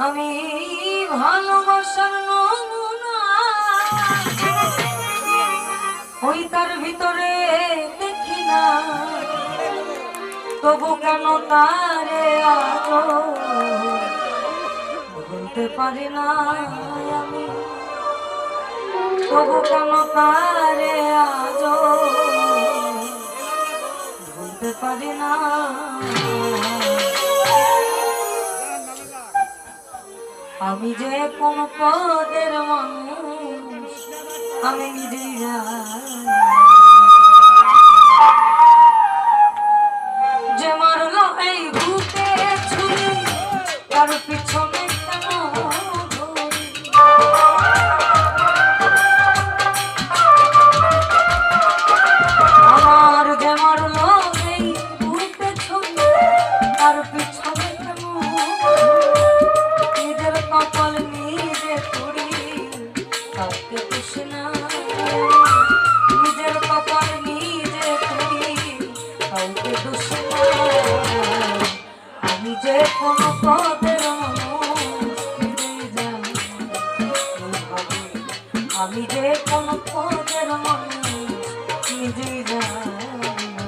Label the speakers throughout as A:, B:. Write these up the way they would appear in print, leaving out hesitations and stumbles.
A: আমি ভালোবাসার নমুনা ওই তার ভিতরে দেখি না, তবু কেন তারে আজো বলতে পারি না আমি, তবু কেন তারে আজো বলতে পারি না। আমি যে কোন পদের মানুষ আমি নিজেই জানি, যে মারলো এই ভূতে ছুরি তার পিছনে কেন ঘুরি। আমার যে মারলো এই ভূতে ছুরি তার পিছনে কেন নিজের কপাল নিজে পুরি, কাউকে খুশি না নিজের কপাল নিজে পুরি, কাউকে খুশি না। আমি যে কোনো পদের মানুষ নিজেই জানি, আমি যে কোনো পদের মানুষ নিজেই জানি না।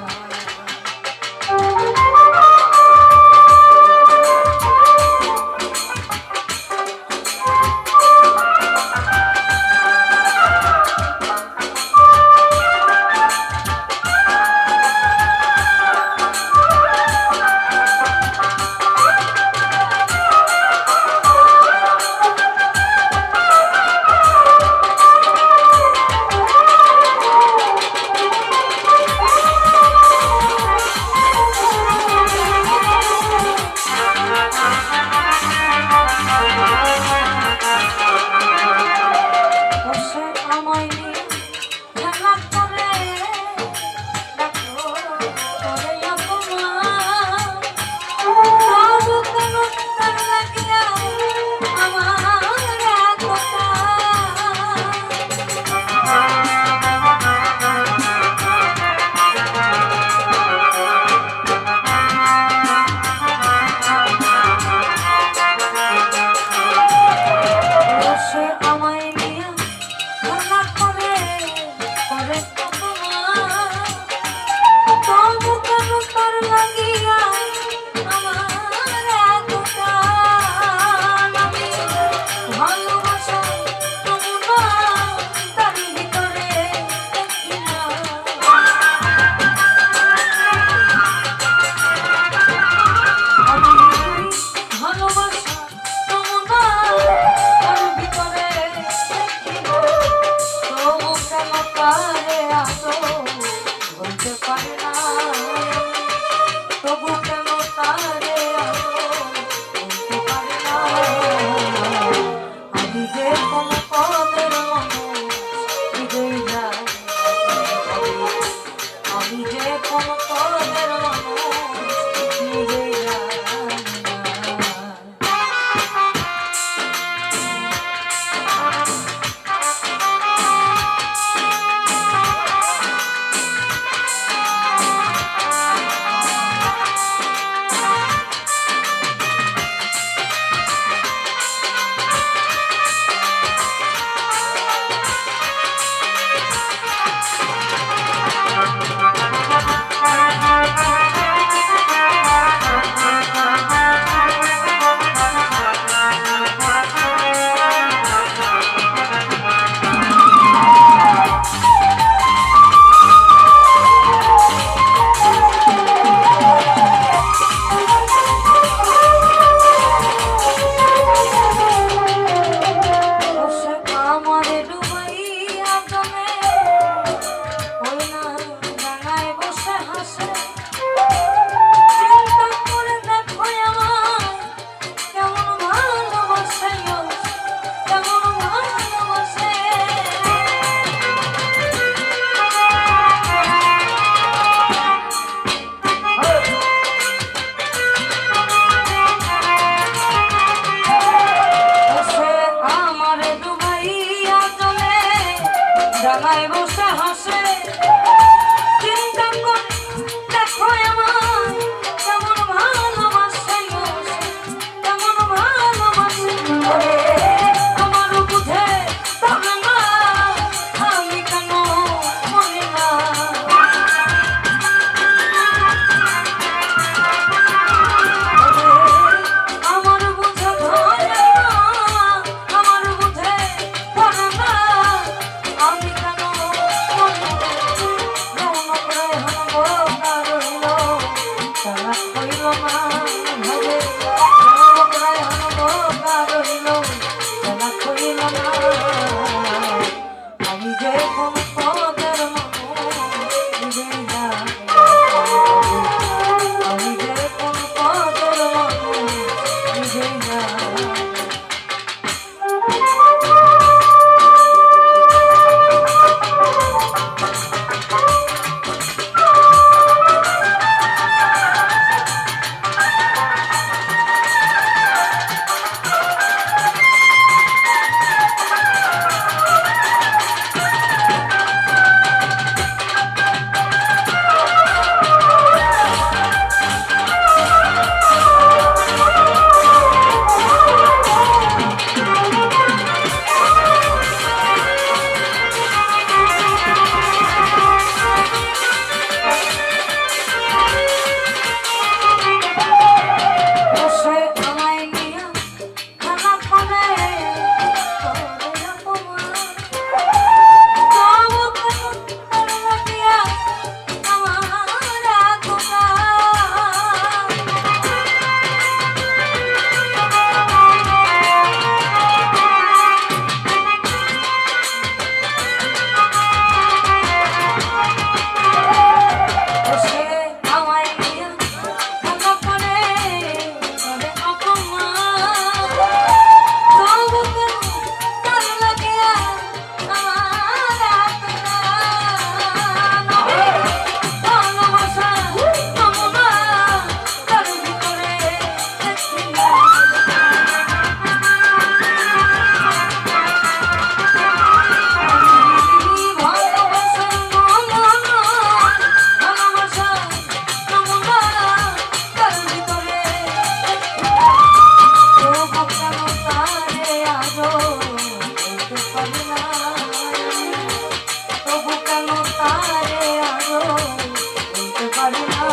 A: পারি না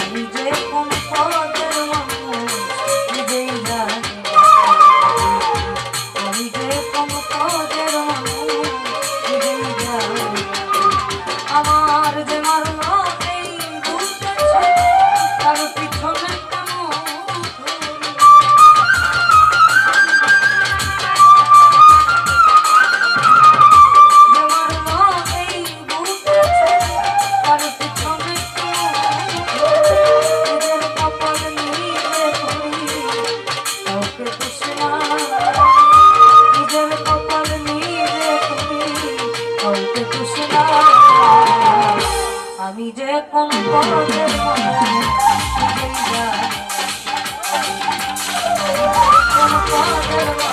A: আমি যে কোন পদের মানুষ নিজেই জানি না আমি যে কোন পদের মানুষ নিজেই জানি না আমার যে মারলো এই বুঝতেছে তার পিছনে আমি যে কোন পদের মানুষ নিজেই জানি না কোন পদের